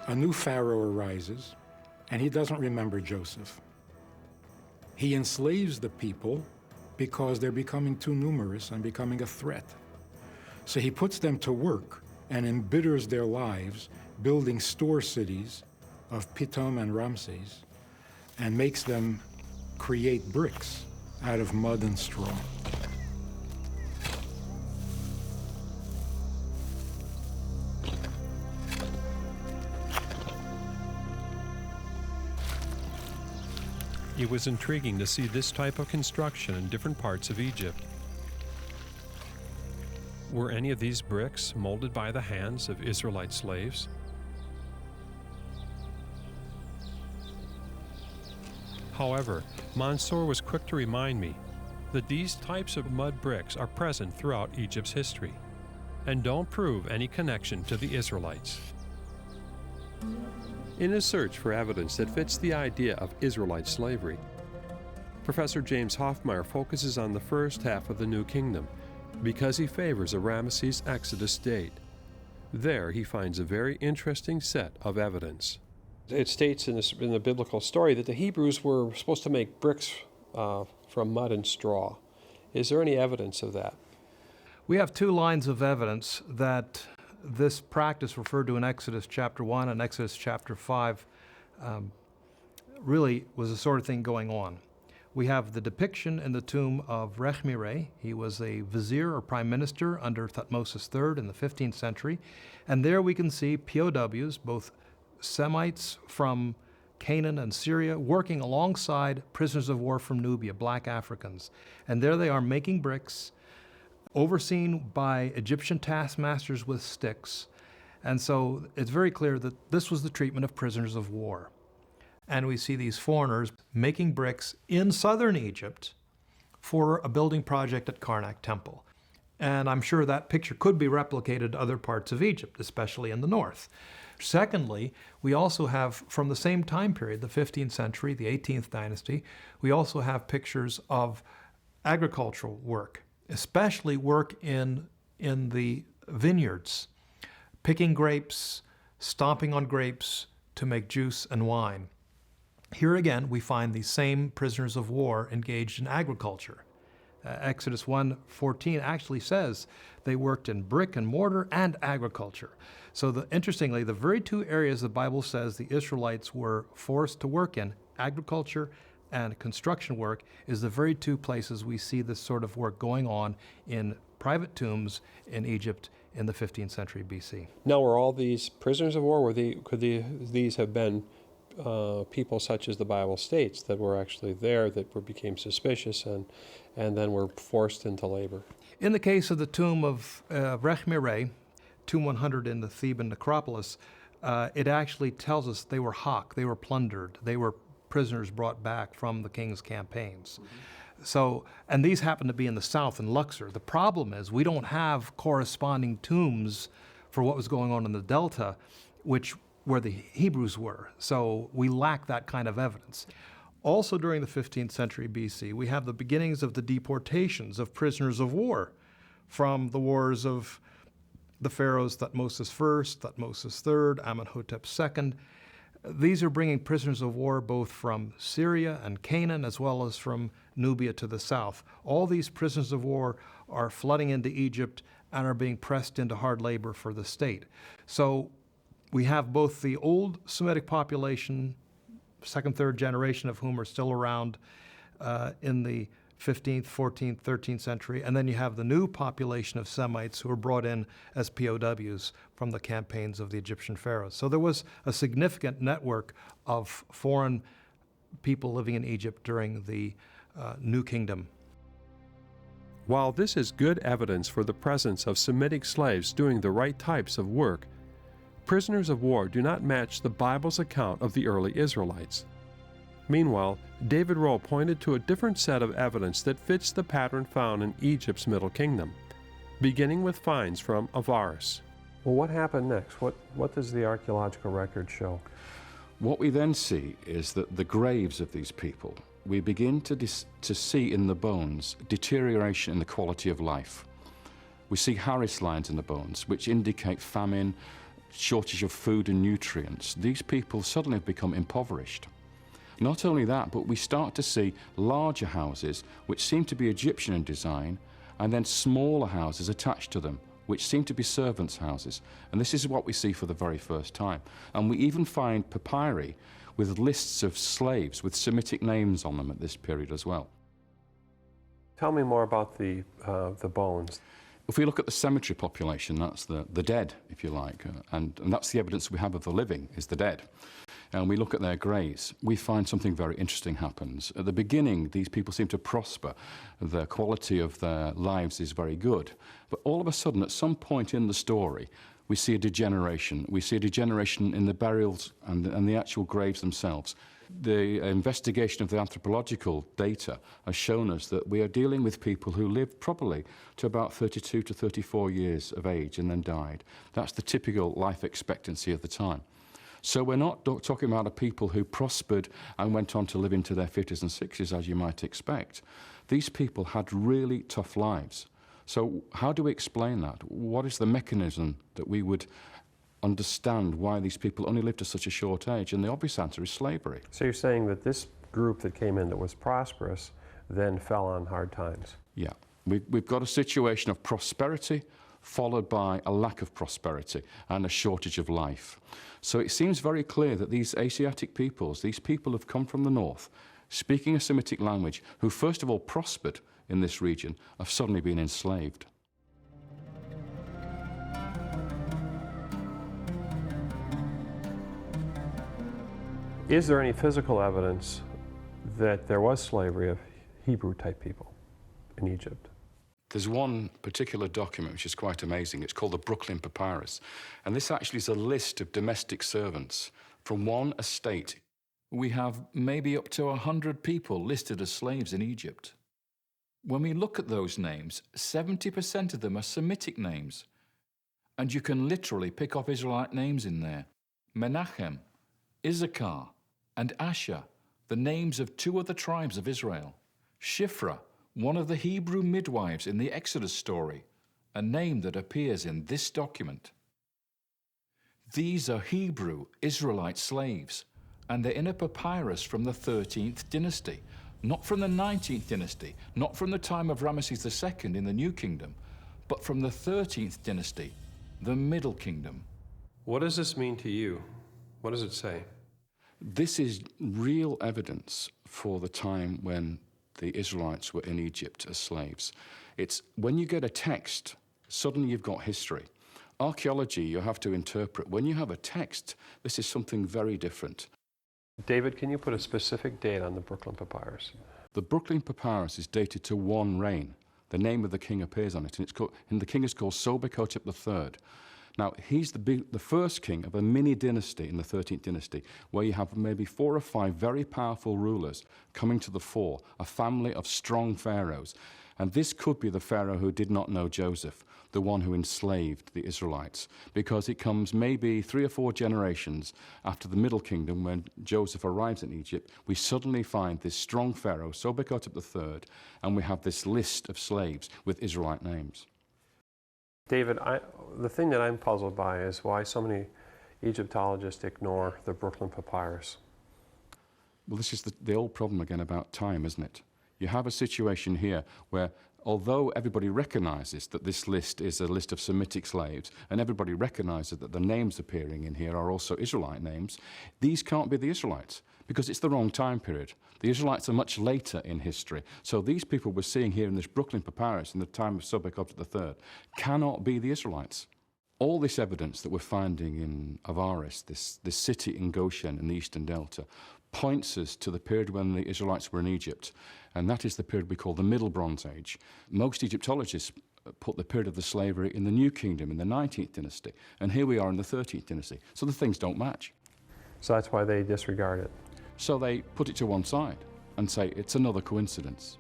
a new pharaoh arises, and he doesn't remember Joseph. He enslaves the people because they're becoming too numerous and becoming a threat. So he puts them to work and embitters their lives, building store cities of Pitom and Ramses, and makes them create bricks out of mud and straw. It was intriguing to see this type of construction in different parts of Egypt. Were any of these bricks molded by the hands of Israelite slaves? However, Mansour was quick to remind me that these types of mud bricks are present throughout Egypt's history and don't prove any connection to the Israelites. In his search for evidence that fits the idea of Israelite slavery, Professor James Hoffmeyer focuses on the first half of the New Kingdom because he favors a Ramesses Exodus date. There he finds a very interesting set of evidence. It states in the biblical story that the Hebrews were supposed to make bricks from mud and straw. Is there any evidence of that? We have two lines of evidence that this practice referred to in Exodus chapter 1 and Exodus chapter 5 really was the sort of thing going on. We have the depiction in the tomb of Rechmire. He was a vizier or prime minister under Thutmose III in the 15th century. And there we can see POWs, both Semites from Canaan and Syria, working alongside prisoners of war from Nubia, black Africans. And there they are making bricks, overseen by Egyptian taskmasters with sticks. And so it's very clear that this was the treatment of prisoners of war. And we see these foreigners making bricks in southern Egypt for a building project at Karnak Temple. And I'm sure that picture could be replicated to other parts of Egypt, especially in the north. Secondly, we also have, from the same time period, the 15th century, the 18th dynasty, we also have pictures of agricultural work, especially work in the vineyards, picking grapes, stomping on grapes to make juice and wine. Here again, we find these same prisoners of war engaged in agriculture. Exodus 1:14 actually says they worked in brick and mortar and agriculture. So interestingly, the very two areas the Bible says the Israelites were forced to work in, agriculture and construction work, is the very two places we see this sort of work going on in private tombs in Egypt in the 15th century BC. Now, were all these prisoners of war, could these have been people such as the Bible states that were actually there that became suspicious and then were forced into labor? In the case of the tomb of Rechmire, tomb 100 in the Theban necropolis, it actually tells us they were hawked, they were plundered, they were prisoners brought back from the king's campaigns. Mm-hmm. So, and these happen to be in the south in Luxor. The problem is we don't have corresponding tombs for what was going on in the Delta, where the Hebrews were. So we lack that kind of evidence. Also during the 15th century BC, we have the beginnings of the deportations of prisoners of war from the wars of the pharaohs Thutmose I, Thutmose III, Amenhotep II. These are bringing prisoners of war both from Syria and Canaan as well as from Nubia to the south. All these prisoners of war are flooding into Egypt and are being pressed into hard labor for the state. So we have both the old Semitic population, second, third generation of whom are still around in the 15th, 14th, 13th century, and then you have the new population of Semites who were brought in as POWs from the campaigns of the Egyptian pharaohs. So there was a significant network of foreign people living in Egypt during the New Kingdom. While this is good evidence for the presence of Semitic slaves doing the right types of work, prisoners of war do not match the Bible's account of the early Israelites. Meanwhile, David Rowe pointed to a different set of evidence that fits the pattern found in Egypt's Middle Kingdom, beginning with finds from Avaris. Well, what happened next? What does the archaeological record show? What we then see is that the graves of these people, we begin to see in the bones deterioration in the quality of life. We see Harris lines in the bones, which indicate famine, shortage of food and nutrients, these people suddenly have become impoverished. Not only that, but we start to see larger houses which seem to be Egyptian in design, and then smaller houses attached to them which seem to be servants' houses. And this is what we see for the very first time. And we even find papyri with lists of slaves with Semitic names on them at this period as well. Tell me more about the bones. If we look at the cemetery population, that's the dead, if you like, and that's the evidence we have of the living, is the dead. And we look at their graves, we find something very interesting happens. At the beginning, these people seem to prosper. The quality of their lives is very good. But all of a sudden, at some point in the story, we see a degeneration. We see a degeneration in the burials and the actual graves themselves. The investigation of the anthropological data has shown us that we are dealing with people who lived probably to about 32 to 34 years of age and then died. That's the typical life expectancy of the time. So we're not talking about a people who prospered and went on to live into their 50s and 60s, as you might expect. These people had really tough lives. So how do we explain that? What is the mechanism that we would understand why these people only lived to such a short age? And the obvious answer is slavery. So you're saying that this group that came in that was prosperous then fell on hard times? Yeah. We've got a situation of prosperity followed by a lack of prosperity and a shortage of life. So it seems very clear that these Asiatic peoples, these people have come from the north, speaking a Semitic language, who first of all prospered in this region, have suddenly been enslaved. Is there any physical evidence that there was slavery of Hebrew-type people in Egypt? There's one particular document which is quite amazing. It's called the Brooklyn Papyrus. And this actually is a list of domestic servants from one estate. We have maybe up to 100 people listed as slaves in Egypt. When we look at those names, 70% of them are Semitic names. And you can literally pick up Israelite names in there. Menachem, Issachar, and Asher, the names of two other tribes of Israel. Shifra, one of the Hebrew midwives in the Exodus story, a name that appears in this document. These are Hebrew Israelite slaves, and they're in a papyrus from the 13th dynasty, not from the 19th dynasty, not from the time of Ramesses II in the New Kingdom, but from the 13th dynasty, the Middle Kingdom. What does this mean to you? What does it say? This is real evidence for the time when the Israelites were in Egypt as slaves. It's when you get a text, suddenly you've got history. Archaeology, you have to interpret. When you have a text, this is something very different. David, can you put a specific date on the Brooklyn Papyrus? The Brooklyn Papyrus is dated to one reign. The name of the king appears on it, and the king is called Sobekotep III. Now, he's the first king of a mini dynasty in the 13th dynasty, where you have maybe 4 or 5 very powerful rulers coming to the fore, a family of strong pharaohs. And this could be the pharaoh who did not know Joseph, the one who enslaved the Israelites, because it comes maybe 3 or 4 generations after the Middle Kingdom, when Joseph arrives in Egypt. We suddenly find this strong pharaoh, Sobekotep III, and we have this list of slaves with Israelite names. David, the thing that I'm puzzled by is why so many Egyptologists ignore the Brooklyn Papyrus. Well, this is the old problem again about time, isn't it? You have a situation here where, although everybody recognizes that this list is a list of Semitic slaves, and everybody recognizes that the names appearing in here are also Israelite names, these can't be the Israelites, because it's the wrong time period. The Israelites are much later in history. So these people we're seeing here in this Brooklyn Papyrus in the time of Sobekotep III cannot be the Israelites. All this evidence that we're finding in Avaris, this city in Goshen in the Eastern Delta, points us to the period when the Israelites were in Egypt, and that is the period we call the Middle Bronze Age. Most Egyptologists put the period of the slavery in the New Kingdom, in the 19th dynasty, and here we are in the 13th dynasty. So the things don't match. So that's why they disregard it. So they put it to one side and say it's another coincidence.